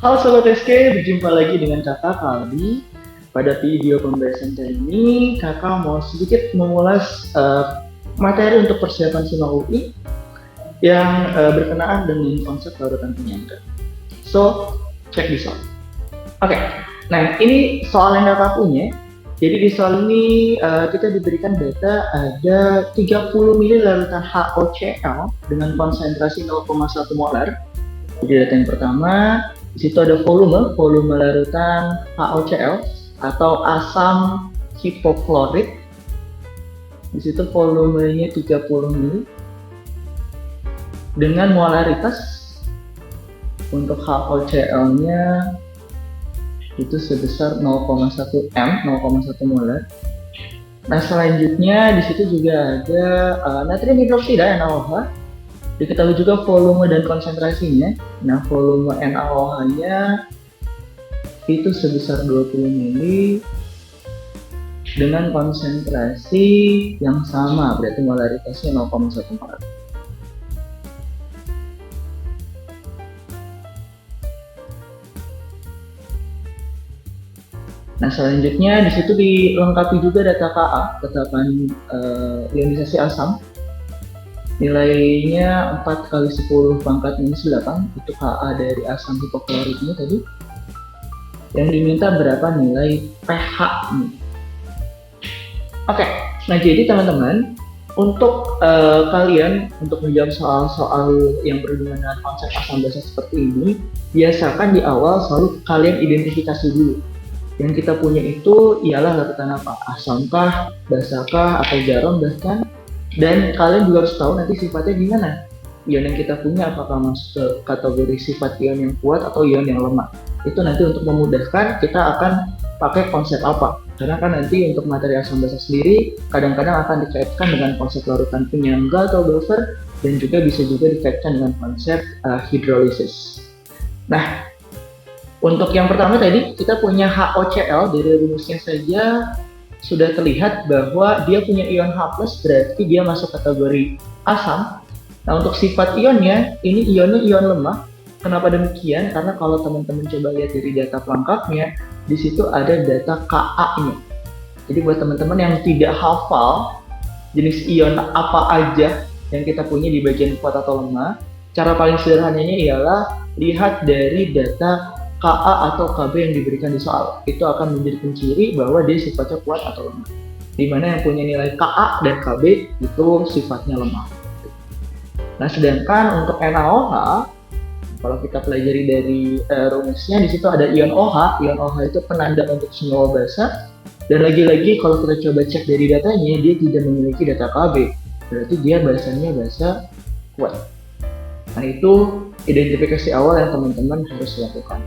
Halo Sobat SK, berjumpa lagi dengan Kakak Kaldi. Pada video pembahasan kali ini, Kakak mau sedikit mengulas materi untuk persiapan SIMA UI yang berkenaan dengan konsep larutan penyangga. So, check this out. Oke, nah ini soal yang Kakak punya. Jadi di soal ini kita diberikan data ada 30 ml larutan HOCl dengan konsentrasi 0,1 molar. Jadi data yang pertama, di situ ada volume larutan HOCl atau asam hipoklorit. Di situ volumenya 30 ml dengan molaritas untuk HOCl-nya itu sebesar 0,1 m, 0,1 molar. Nah, selanjutnya di situ juga ada natrium hidroksida NaOH. Diketahui juga volume dan konsentrasinya. Nah, volume NaOH-nya itu sebesar 20 ml dengan konsentrasi yang sama, berarti molaritasnya 0,1 molar. Nah, selanjutnya di situ dilengkapi juga data Ka, tetapan ionisasi asam. Nilainya 4 kali 10 pangkat minus 8, itu Ka dari asam hipokloritnya tadi. Yang diminta berapa nilai pH nih. Oke, nah jadi teman-teman, untuk kalian untuk menjawab soal-soal yang berhubungan dengan konsep asam basa seperti ini, biasakan di awal selalu kalian identifikasi dulu. Yang kita punya itu ialah larutan apa? Asamkah, basakah, atau garam bahkan. Dan kalian juga harus tahu nanti sifatnya gimana. Ion yang kita punya apakah masuk ke kategori sifat ion yang kuat atau ion yang lemah. Itu nanti untuk memudahkan kita akan pakai konsep apa. Karena kan nanti untuk materi asam basa sendiri kadang-kadang akan dikaitkan dengan konsep larutan penyangga atau buffer dan juga bisa juga dikaitkan dengan konsep hidrolisis. Nah, untuk yang pertama tadi, kita punya HOCl, dari rumusnya saja sudah terlihat bahwa dia punya ion H+, berarti dia masuk kategori asam. Nah, untuk sifat ionnya, ini ionnya ion lemah. Kenapa demikian? Karena kalau teman-teman coba lihat dari data pelengkapnya, di situ ada data Ka-nya. Jadi buat teman-teman yang tidak hafal jenis ion apa aja yang kita punya di bagian kuat atau lemah, cara paling sederhananya ialah lihat dari data Ka atau Kb yang diberikan di soal. Itu akan menjadi penciri bahwa dia sifatnya kuat atau lemah. Dimana yang punya nilai Ka dan Kb itu sifatnya lemah. Nah, sedangkan untuk NaOH, kalau kita pelajari dari rumusnya, di situ ada ion OH. Ion OH itu penanda untuk senyawa basa. Dan lagi-lagi kalau kita coba cek dari datanya, dia tidak memiliki data Kb. Berarti dia basanya basa kuat. Nah, itu identifikasi awal yang teman-teman harus lakukan.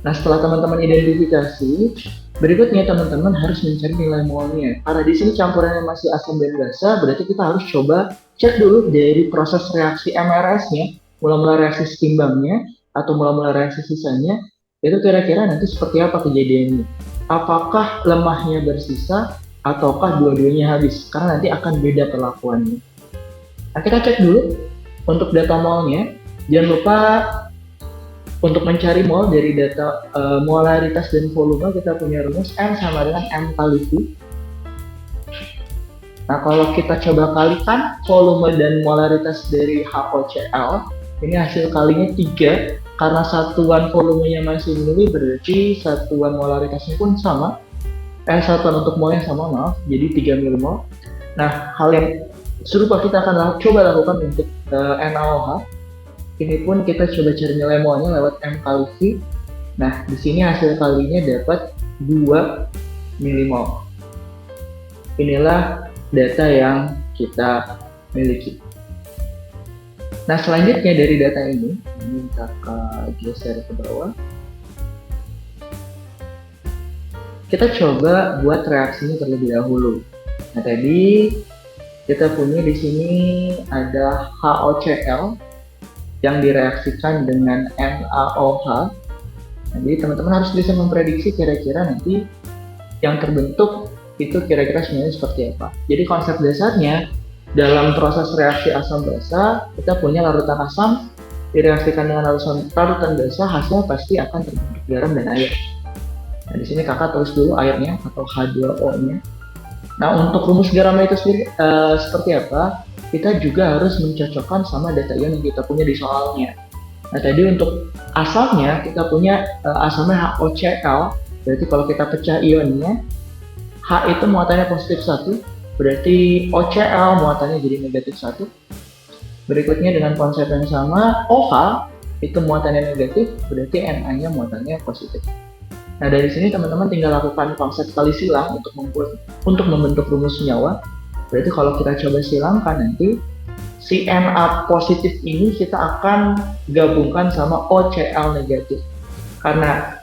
Nah, setelah teman-teman identifikasi, berikutnya teman-teman harus mencari nilai molnya. Karena di sini campurannya masih asam dan basa, berarti kita harus coba cek dulu dari proses reaksi MRS-nya, mula-mula reaksi setimbangnya, atau mula-mula reaksi sisanya, itu kira-kira nanti seperti apa kejadiannya. Apakah lemahnya bersisa, ataukah dua-duanya habis? Karena nanti akan beda perlakuannya. Nah, kita cek dulu untuk data molnya. Jangan lupa untuk mencari mol dari data molaritas dan volume, kita punya rumus M sama dengan M kali V. Nah, kalau kita coba kalikan volume dan molaritas dari HOCl, ini hasil kalinya 3. Karena satuan volumenya masih mili, berarti satuan molaritasnya pun sama. Satuan untuk molnya sama, maaf, jadi 3 mmol. Nah, hal yang serupa kita akan coba lakukan untuk NaOH. Ini pun kita coba cari nilai molnya lewat M kali V. Nah, di sini hasil kalinya dapat 2 mmol. Inilah data yang kita miliki. Nah, selanjutnya dari data ini kakak geser ke bawah. Kita coba buat reaksinya terlebih dahulu. Nah, tadi kita punya di sini ada HOCl yang direaksikan dengan NaOH. Jadi teman-teman harus bisa memprediksi kira-kira nanti yang terbentuk itu kira-kira sebenarnya seperti apa. Jadi konsep dasarnya dalam proses reaksi asam basa, kita punya larutan asam direaksikan dengan larutan basah, hasilnya pasti akan terbentuk garam dan air. Nah, di sini kakak tulis dulu airnya atau H2O-nya. Nah, untuk rumus garamnya itu sendiri seperti apa? Kita juga harus mencocokkan sama data ion yang kita punya di soalnya. Nah, tadi untuk asamnya kita punya asamnya HOCl. Berarti kalau kita pecah ionnya, H itu muatannya positif 1, berarti OCl muatannya jadi negatif 1. Berikutnya dengan konsep yang sama, OH itu muatannya negatif, berarti Na-nya muatannya positif. Nah, dari sini teman-teman tinggal lakukan konsep kali silang untuk membentuk rumus senyawa. Berarti kalau kita coba silangkan nanti, si Na positif ini kita akan gabungkan sama OCl negatif. Karena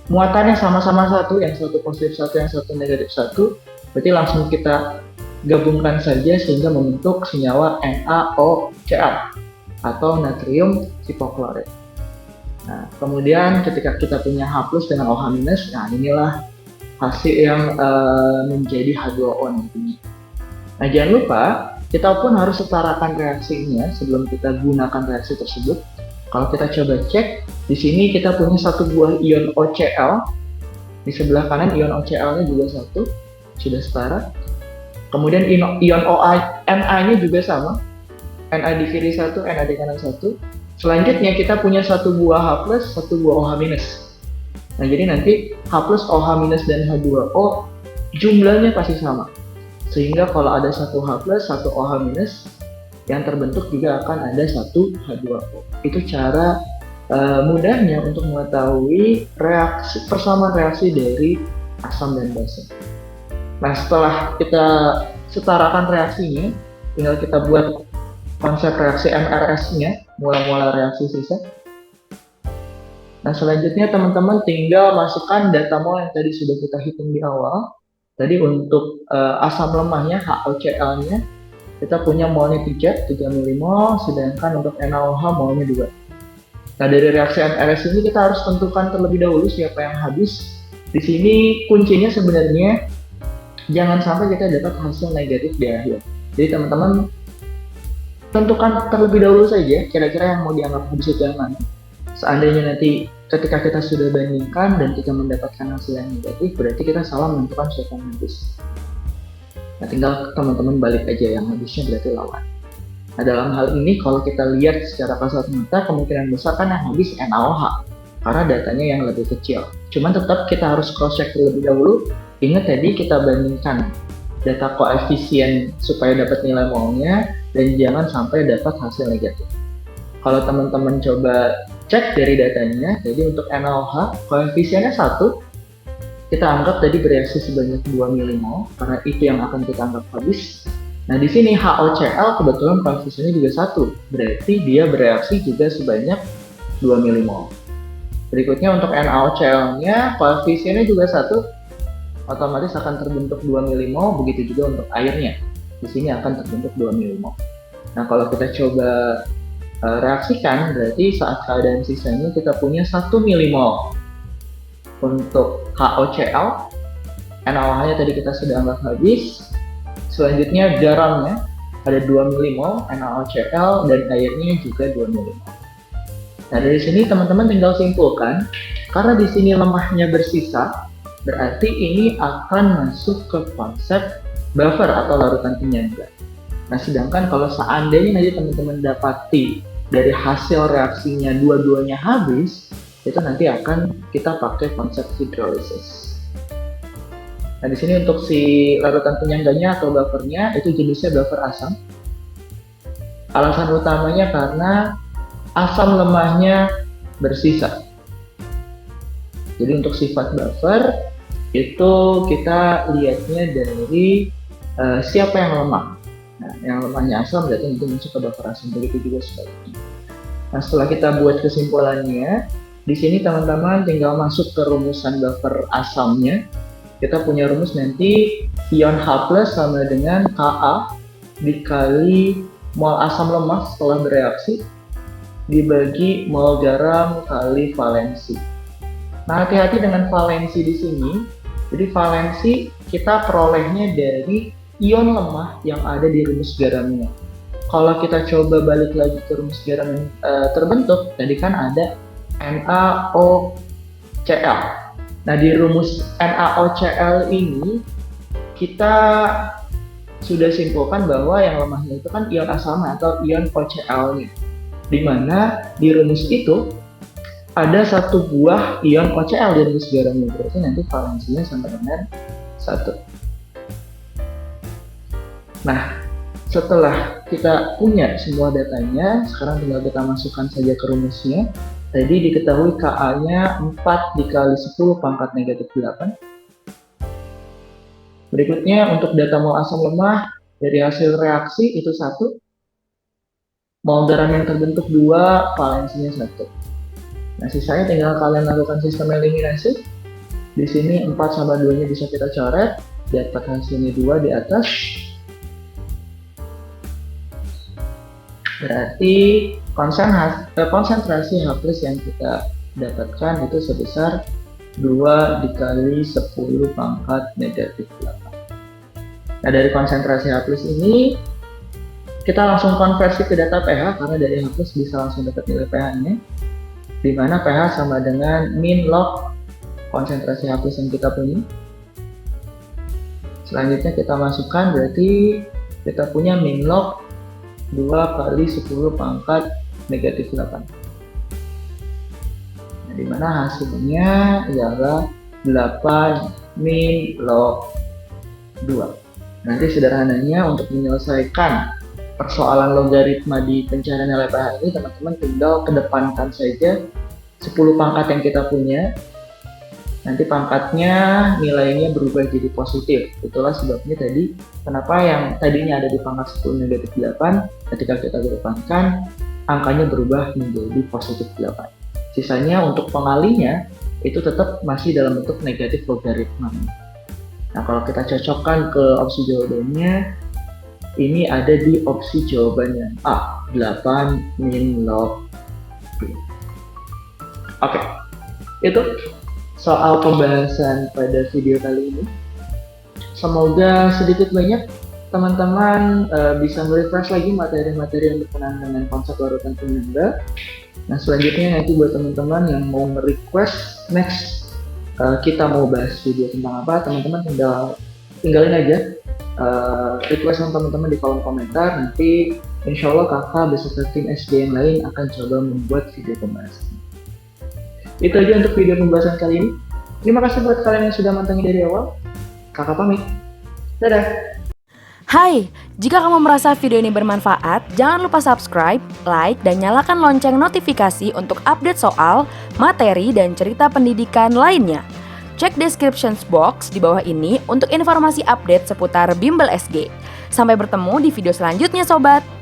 muatannya sama-sama satu, yang satu positif satu, yang satu negatif satu, berarti langsung kita gabungkan saja sehingga membentuk senyawa NaOCl atau natrium hipoklorit. Nah, kemudian ketika kita punya H+ dengan OH-, nah inilah hasil yang menjadi H2O nantinya. Nah, jangan lupa kita pun harus setarakan reaksinya sebelum kita gunakan reaksi tersebut. Kalau kita coba cek, di sini kita punya satu buah ion OCl, di sebelah kanan ion OCl-nya juga satu, sudah setara. Kemudian ion Na-nya juga sama, Na di kiri satu, Na di kanan satu. Selanjutnya kita punya satu buah H+, satu buah OH-. Nah, jadi nanti H+, OH- dan H2O jumlahnya pasti sama. Sehingga kalau ada satu H+, satu OH-, yang terbentuk juga akan ada satu H2O. Itu cara mudahnya untuk mengetahui persamaan reaksi dari asam dan basa. Nah, setelah kita setarakan reaksinya, tinggal kita buat konsep reaksi MRS-nya, mula-mula reaksi sisa. Nah, selanjutnya teman-teman tinggal masukkan data mol yang tadi sudah kita hitung di awal. Tadi untuk asam lemahnya, HOCl-nya, kita punya molnya 3 milimol, sedangkan untuk NaOH molnya 2. Nah, dari reaksi MRS ini kita harus tentukan terlebih dahulu siapa yang habis. Di sini kuncinya sebenarnya jangan sampai kita dapat hasil negatif di akhir. Jadi teman-teman tentukan terlebih dahulu saja kira-kira yang mau dianggap habis itu yang mana. Seandainya nanti ketika kita sudah bandingkan dan kita mendapatkan hasil yang negatif, berarti kita salah menentukan siapa yang habis. Nah, tinggal teman-teman balik aja, yang habisnya berarti lawan. Nah, dalam hal ini kalau kita lihat secara kasat mata, kemungkinan besar kan yang habis NaOH karena datanya yang lebih kecil. Cuman tetap kita harus cross check terlebih dahulu. Ingat tadi kita bandingkan data koefisien supaya dapat nilai molnya dan jangan sampai dapat hasil negatif. Kalau teman-teman coba cek dari datanya, jadi untuk NaOH koefisiennya 1, kita anggap tadi bereaksi sebanyak 2 milimol karena itu yang akan kita anggap habis. Nah, di sini HOCl kebetulan koefisiennya juga 1, berarti dia bereaksi juga sebanyak 2 milimol. Berikutnya untuk NaOCl-nya koefisiennya juga 1, otomatis akan terbentuk 2 milimol, begitu juga untuk airnya. Di sini akan terbentuk 2 milimol. Nah, kalau kita coba reaksikan, berarti saat keadaan sisanya kita punya 1 milimol untuk HOCl, NaOH-nya tadi kita sudah anggap habis. Selanjutnya garamnya ada 2 milimol, NaOCl, dan airnya juga 2 milimol. Nah, dari sini teman-teman tinggal simpulkan, karena di sini lemahnya bersisa, berarti ini akan masuk ke konsep buffer atau larutan penyangga. Nah, sedangkan kalau seandainya nanti teman-teman dapati dari hasil reaksinya dua-duanya habis, itu nanti akan kita pakai konsep hidrolisis. Nah, di sini untuk si larutan penyangganya atau buffernya itu jenisnya buffer asam. Alasan utamanya karena asam lemahnya bersisa. Jadi untuk sifat buffer itu kita lihatnya dari siapa yang lemah. Nah, yang lemahnya asam berarti nanti masuk ke buffer asam, begitu juga sebaliknya. Nah, setelah kita buat kesimpulannya, di sini teman-teman tinggal masuk ke rumusan buffer asamnya. Kita punya rumus nanti ion H+ sama dengan Ka dikali mol asam lemah setelah bereaksi dibagi mol garam kali valensi. Nah, hati-hati dengan valensi di sini. Jadi valensi kita perolehnya dari ion lemah yang ada di rumus garamnya. Kalau kita coba balik lagi ke rumus garam yang terbentuk, tadi kan ada NaOCl. Nah, di rumus NaOCl ini kita sudah simpulkan bahwa yang lemahnya itu kan ion asam atau ion OCl-nya. Di mana di rumus itu ada satu buah ion OCl di rumus garamnya, berarti nanti valensinya sama dengan 1. Nah, setelah kita punya semua datanya, sekarang tinggal kita masukkan saja ke rumusnya. Tadi diketahui Ka-nya 4 dikali 10 pangkat negatif 8. Berikutnya untuk data mol asam lemah dari hasil reaksi itu 1. Mol garam yang terbentuk 2, valensinya 1. Nah, sisanya tinggal kalian lakukan sistem eliminasi. Di sini 4 sama 2-nya bisa kita coret, dapat hasilnya 2 di atas. Berarti konsentrasi H+ yang kita dapatkan itu sebesar 2 dikali 10 pangkat negatif 8. Nah, dari konsentrasi H+ ini kita langsung konversi ke data pH, karena dari H+ bisa langsung dapat nilai pH-nya, di mana pH sama dengan min log konsentrasi H+ yang kita punya. Selanjutnya kita masukkan, berarti kita punya min log 2 kali 10 pangkat negatif 8. Nah, di mana hasilnya ialah 8 min log 2. Nanti sederhananya untuk menyelesaikan persoalan logaritma di pencarian nilai pH ini, teman-teman tinggal kedepankan saja 10 pangkat yang kita punya. Nanti pangkatnya nilainya berubah jadi positif. Itulah sebabnya tadi kenapa yang tadinya ada di pangkat 10 negatif 8, ketika kita kedepankan angkanya berubah menjadi positif 8. Sisanya untuk pengalinya itu tetap masih dalam bentuk negatif logaritma. Nah, kalau kita cocokkan ke opsi jawabannya, ini ada di opsi jawabannya A, 8 min log 2. Oke, itu soal pembahasan pada video kali ini. Semoga sedikit banyak teman-teman bisa merefresh lagi materi-materi yang berkenaan dengan konsep larutan penyangga. Nah, selanjutnya nanti buat teman-teman yang mau request next kita mau bahas video tentang apa, teman-teman tinggalin aja request teman-teman di kolom komentar. Nanti insya Allah kakak beserta tim SD yang lain akan coba membuat video pembahasan. Itu aja untuk video pembahasan kali ini. Terima kasih buat kalian yang sudah mantengin dari awal. Kakak pamit. Dadah. Hai, jika kamu merasa video ini bermanfaat, jangan lupa subscribe, like, dan nyalakan lonceng notifikasi untuk update soal, materi, dan cerita pendidikan lainnya. Cek description box di bawah ini untuk informasi update seputar Bimbel SG. Sampai bertemu di video selanjutnya, Sobat!